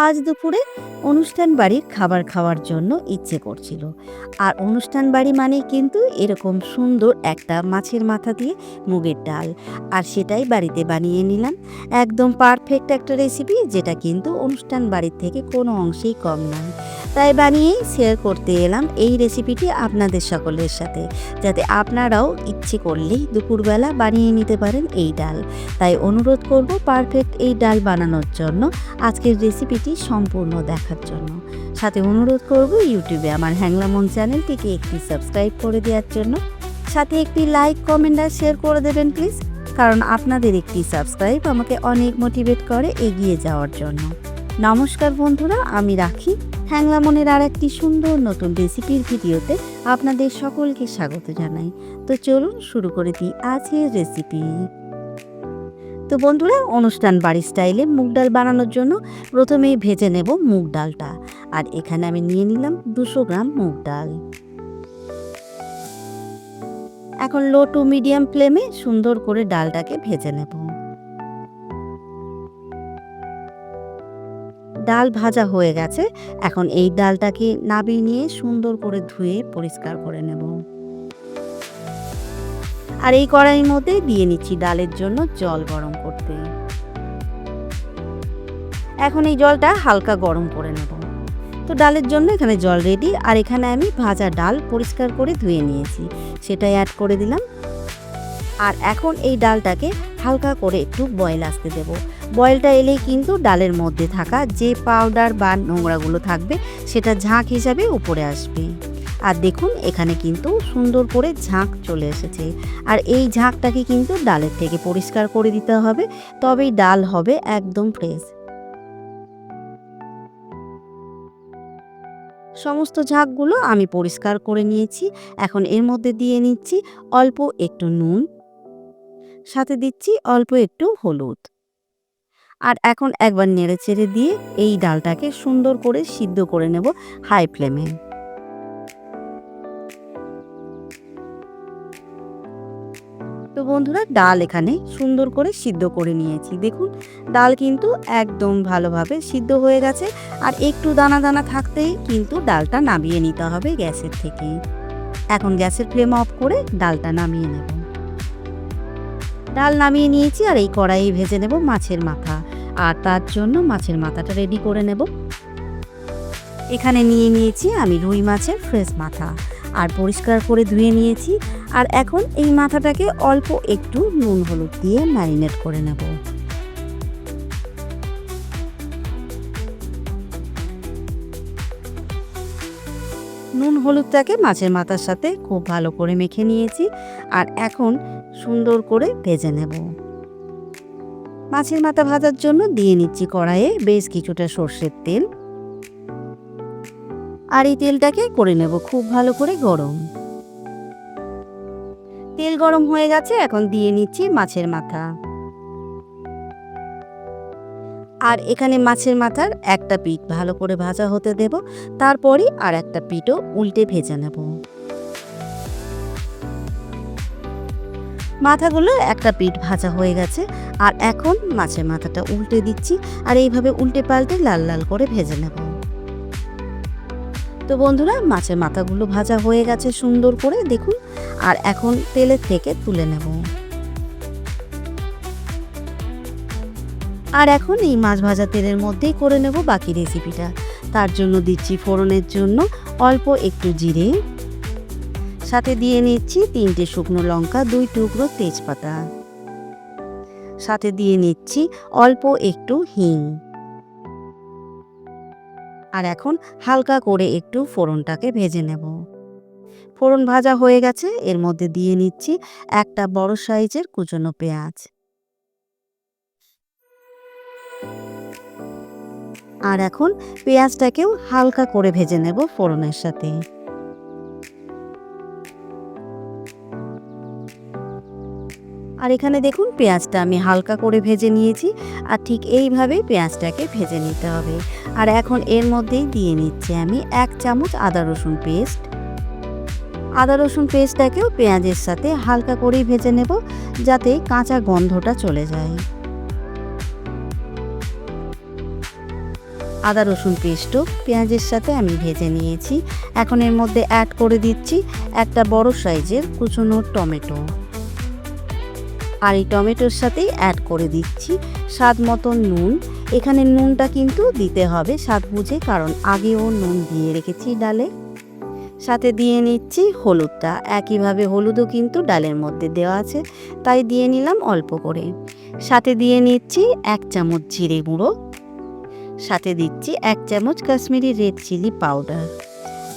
আজ দুপুরে অনুষ্ঠান বাড়ির খাবার খাওয়ার জন্য ইচ্ছে করছিল। আর অনুষ্ঠান বাড়ি মানেই কিন্তু এরকম সুন্দর একটা মাছের মাথা দিয়ে মুগের ডাল, আর সেটাই বাড়িতে বানিয়ে নিলাম। একদম পারফেক্ট একটা রেসিপি, যেটা কিন্তু অনুষ্ঠান বাড়ির থেকে কোনো অংশেই কম নয়। তাই বানিয়েই শেয়ার করতে এলাম এই রেসিপিটি আপনাদের সকলের সাথে, যাতে আপনারাও ইচ্ছে করলেই দুপুরবেলা বানিয়ে নিতে পারেন এই ডাল। তাই অনুরোধ করব পারফেক্ট এই ডাল বানানোর জন্য আজকের রেসিপিটি সম্পূর্ণ দেখার জন্য। সাথে অনুরোধ করব ইউটিউবে আমার হ্যাংলা মন চ্যানেলটিকে একটি সাবস্ক্রাইব করে দেওয়ার জন্য। সাথে একটি লাইক, কমেন্ট আর শেয়ার করে দেবেন প্লিজ, কারণ আপনাদের একটি সাবস্ক্রাইব আমাকে অনেক মোটিভেট করে এগিয়ে যাওয়ার জন্য। নমস্কার বন্ধুরা, আমি রাখি হ্যাংলা মনের আর একটি সুন্দর নতুন রেসিপির ভিডিওতে আপনাদের সকলকে স্বাগত জানাই। তো চলুন শুরু করে দিই আজকের রেসিপি। তো বন্ধুরা, অনুষ্ঠান বাড়ির স্টাইলে মুগ ডাল বানানোর জন্য প্রথমেই ভেজে নেব মুগ ডালটা। আর এখানে আমি নিয়ে নিলাম 200 গ্রাম মুগ ডাল। এখন লো টু মিডিয়াম ফ্লেমে সুন্দর করে ডালটাকে ভেজে নেব। ডাল ভাজা হয়ে গেছে। এখন এই ডালটাকে নাবিয়ে নিয়ে সুন্দর করে ধুয়ে পরিষ্কার করে নেব। আর এই কড়াইয়ের মধ্যে দিয়ে নিচ্ছি ডালের জন্য জল গরম করতে। এখন এই জলটা হালকা গরম করে নেব। তো ডালের জন্য এখানে জল রেডি। আর এখানে আমি ভাজা ডাল পরিষ্কার করে ধুয়ে নিয়েছি, সেটাই অ্যাড করে দিলাম। আর এখন এই ডালটাকে হালকা করে একটু বয়েল আসতে দেব। বয়েলটা এলেই কিন্তু ডালের মধ্যে থাকা যে পাউডার বা নোংরাগুলো থাকবে সেটা ঝাঁক হিসাবে উপরে আসবে। আর দেখুন, এখানে কিন্তু সুন্দর করে ঝাঁক চলে এসেছে। আর এই ঝাঁকটাকে কিন্তু ডালের থেকে পরিষ্কার করে দিতে হবে, তবেই ডাল হবে একদম ফ্রেশ। সমস্ত ঝাঁকগুলো আমি পরিষ্কার করে নিয়েছি। এখন এর মধ্যে দিয়ে নিচ্ছি অল্প একটু নুন, সাথে দিচ্ছি অল্প একটু হলুদ। আর এখন একবার নেড়ে চেড়ে দিয়ে এই ডালটাকে সুন্দর করে সিদ্ধ করে নেব হাই ফ্লেমে। তো বন্ধুরা, ডাল এখানে সুন্দর করে সিদ্ধ করে নিয়েছি। দেখুন, ডাল কিন্তু একদম ভালোভাবে সিদ্ধ হয়ে গেছে। আর একটু দানা দানা থাকতেই কিন্তু ডালটা নামিয়ে নিতে হবে গ্যাসের থেকে। এখন গ্যাসের ফ্লেম অফ করে ডালটা নামিয়ে নেব। ডাল নামিয়ে নিয়েছি। আর এই কড়াইয়ে ভেজে নেব মাছের মাথা। আর তার জন্য মাছের মাথাটা রেডি করে নেব। এখানে নিয়ে নিয়েছি আমি রুই মাছের ফ্রেশ মাথা, আর পরিষ্কার করে ধুয়ে নিয়েছি। আর এখন এই মাথাটাকে অল্প একটু নুন হলুদ দিয়ে ম্যারিনেট করে নেব। নুন হলুদটাকে মাছের মাথার সাথে খুব ভালো করে মেখে নিয়েছি। আর এখন সুন্দর করে ভেজে নেব। মাছের মাথা ভাজার জন্য দিয়ে নিচ্ছি কড়াইয়ে বেশ কিছুটা সর্ষের তেল। আর এই তেলটাকে করে নেব খুব ভালো করে গরম। তেল গরম হয়ে গেছে, এখন দিয়ে নিচ্ছি মাছের মাথা। আর এখানে মাছের মাথার একটা পিঠ ভালো করে ভাজা হতে দেব, তারপরই আর একটা পিঠও উল্টে ভেজে নেব। মাথাগুলো একটা পিঠ ভাজা হয়ে গেছে। আর এখন মাছের মাথাটা উল্টে দিচ্ছি। আর এইভাবে উল্টে পাল্টে লাল লাল করে ভেজে নেব। তো বন্ধুরা, মাছের মাথাগুলো ভাজা হয়ে গেছে সুন্দর করে, দেখুন। আর এখন তেলের থেকে তুলে নেব। আর এখন এই মাছ ভাজা তেলের মধ্যেই করে নেব বাকি রেসিপিটা। তার জন্য দিচ্ছি ফোড়নের জন্য অল্প একটু জিরে, সাথে দিয়ে নিচ্ছি 3টে শুকনো লঙ্কা, 2 টুকরো তেজপাতা, সাথে দিয়ে নিচ্ছি অল্প একটু হিং। আর এখন হালকা করে একটু ফোড়নটাকে ভেজে নেব। ফোড়ন ভাজা হয়ে গেছে, এর মধ্যে দিয়ে নিচ্ছি একটা বড় সাইজের কুচনো পেঁয়াজ। আর এখন পেঁয়াজটাকেও হালকা করে ভেজে নেব ফোড়নের সাথে। আর এখানে দেখুন, পেঁয়াজটা আমি হালকা করে ভেজে নিয়েছি। আর ঠিক এইভাবেই পেঁয়াজটাকে ভেজে নিতে হবে। আর এখন এর মধ্যেই দিয়ে নিচ্ছি আমি 1 চামচ আদা রসুন পেস্ট। আদা রসুন পেস্টটাকেও পেঁয়াজের সাথে হালকা করেই ভেজে নেব, যাতে কাঁচা গন্ধটা চলে যায়। আদা রসুন পেস্টও পেঁয়াজের সাথে আমি ভেজে নিয়েছি। এখন এর মধ্যে অ্যাড করে দিচ্ছি একটা বড় সাইজের কুচনো টমেটো। আর এই টমেটোর সাথেই অ্যাড করে দিচ্ছি স্বাদ মতো নুন। এখানে নুনটা কিন্তু দিতে হবে স্বাদ বুঝে, কারণ আগেও নুন দিয়ে রেখেছি ডালে। সাথে দিয়ে নিচ্ছি হলুদটা, একইভাবে হলুদও কিন্তু ডালের মধ্যে দেওয়া আছে, তাই দিয়ে নিলাম অল্প করে। সাথে দিয়ে নিচ্ছি 1 চামচ জিরে গুঁড়ো, সাথে দিচ্ছি 1 চামচ কাশ্মীরি রেড চিলি পাউডার।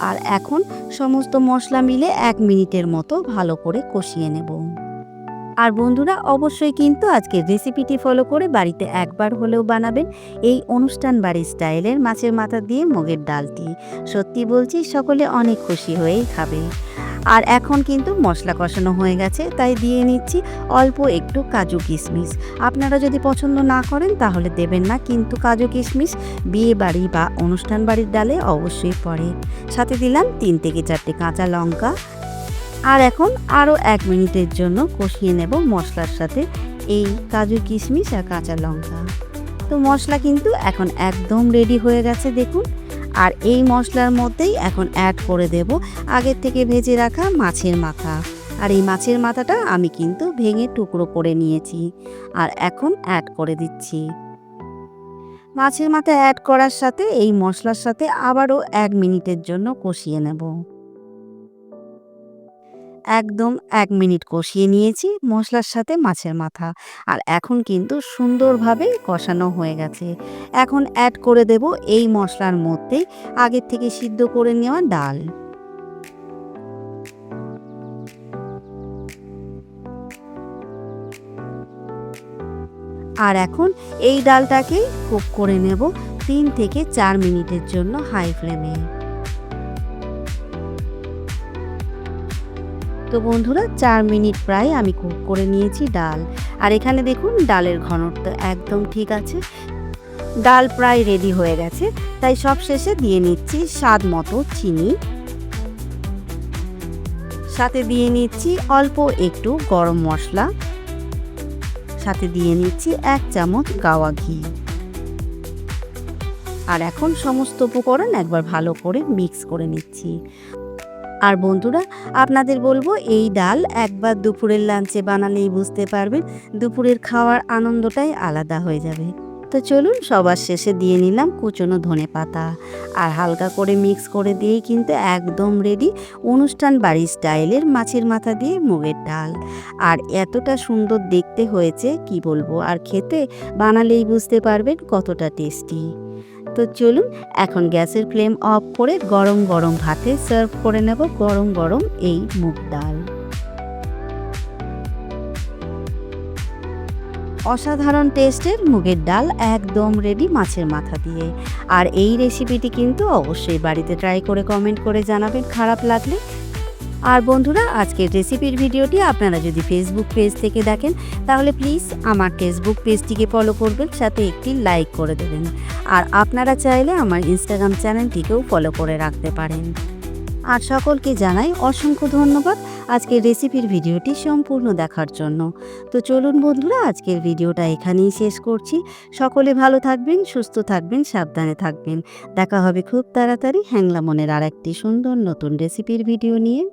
আর এখন সমস্ত মশলা মিলে 1 মিনিটের মতো ভালো করে কষিয়ে নেব। আর বন্ধুরা, অবশ্যই কিন্তু আজকের রেসিপিটি ফলো করে বাড়িতে একবার হলেও বানাবেন এই অনুষ্ঠান বাড়ির স্টাইলের মাছের মাথা দিয়ে মুগের ডালটি। সত্যি বলছি, সকলে অনেক খুশি হয়েই খাবে। আর এখন কিন্তু মশলা কষানো হয়ে গেছে, তাই দিয়ে নিচ্ছি অল্প একটু কাজু কিশমিশ। আপনারা যদি পছন্দ না করেন তাহলে দেবেন না, কিন্তু কাজু কিশমিশ বিয়ে বাড়ি বা অনুষ্ঠান বাড়ির ডালে অবশ্যই পড়ে। সাথে দিলাম 3 থেকে 4টে কাঁচা লঙ্কা। আর এখন আরও 1 মিনিটের জন্য কষিয়ে নেব মশলার সাথে এই কাজু কিশমিশ আর কাঁচা লঙ্কা। তো মশলা কিন্তু এখন একদম রেডি হয়ে গেছে দেখুন। আর এই মশলার মধ্যেই এখন অ্যাড করে দেব আগের থেকে ভেজে রাখা মাছের মাথা। আর এই মাছের মাথাটা আমি কিন্তু ভেঙে টুকরো করে নিয়েছি, আর এখন অ্যাড করে দিচ্ছি। মাছের মাথা অ্যাড করার সাথে এই মশলার সাথে আবারও 1 মিনিটের জন্য কষিয়ে নেব। একদম 1 মিনিট কষিয়ে নিয়েছি মশলার সাথে মাছের মাথা। আর এখন কিন্তু সুন্দরভাবে কষানো হয়ে গেছে। এখন অ্যাড করে দেব এই মশলার মধ্যেই আগের থেকে সিদ্ধ করে নেওয়া ডাল। আর এখন এই ডালটাকে কুক করে নেব 3 থেকে 4 মিনিটের জন্য হাই ফ্লেমে। তো বন্ধুরা, 4 মিনিট প্রায় আমি কুক করে নিয়েছি ডাল। আর এখানে দেখুন ডালের ঘনত্ব একদম ঠিক আছে, ডাল প্রায় রেডি হয়ে গেছে। তাই সব শেষে দিয়ে নিচ্ছি স্বাদ মতো চিনি, সাথে দিয়ে নিচ্ছি অল্প একটু গরম মশলা, সাথে দিয়ে নিচ্ছি 1 চামচ গাওয়া ঘি। আর এখন সমস্ত উপকরণ একবার ভালো করে মিক্স করে নিচ্ছি। আর বন্ধুরা, আপনাদের বলবো এই ডাল একবার দুপুরের লাঞ্চে বানালেই বুঝতে পারবেন দুপুরের খাওয়ার আনন্দটাই আলাদা হয়ে যাবে। তো চলুন, সবার শেষে দিয়ে নিলাম কুচনো ধনেপাতা। আর হালকা করে মিক্স করে দিয়েই কিন্তু একদম রেডি অনুষ্ঠান বাড়ির স্টাইলের মাছের মাথা দিয়ে মুগের ডাল। আর এতটা সুন্দর দেখতে হয়েছে কি বলবো, আর খেতে বানালেই বুঝতে পারবেন কতটা টেস্টি। তো চলুন, এখন গ্যাসের ফ্লেম অফ করে গরম গরম ভাতে সার্ভ করে নেব গরম গরম এই মুগ ডাল। অসাধারণ টেস্টের মুগের ডাল একদম রেডি মাছের মাথা দিয়ে। আর এই রেসিপিটি কিন্তু অবশ্যই বাড়িতে ট্রাই করে কমেন্ট করে জানাবেন খারাপ লাগলে। আর বন্ধুরা, আজকের রেসিপির ভিডিওটি আপনারা যদি ফেসবুক পেজ থেকে দেখেন তাহলে প্লিজ আমার ফেসবুক পেজটিকে ফলো করবেন, সাথে একটি লাইক করে দেবেন। আর আপনারা চাইলে আমার ইনস্টাগ্রাম চ্যানেলটিকেও ফলো করে রাখতে পারেন। আর সকলকে জানাই অসংখ্য ধন্যবাদ আজকের রেসিপির ভিডিওটি সম্পূর্ণ দেখার জন্য। তো চলুন বন্ধুরা, আজকের ভিডিওটা এখানেই শেষ করছি। সকলে ভালো থাকবেন, সুস্থ থাকবেন, সাবধানে থাকবেন। দেখা হবে খুব তাড়াতাড়ি হ্যাংলা মনের আর একটি সুন্দর নতুন রেসিপির ভিডিও নিয়ে।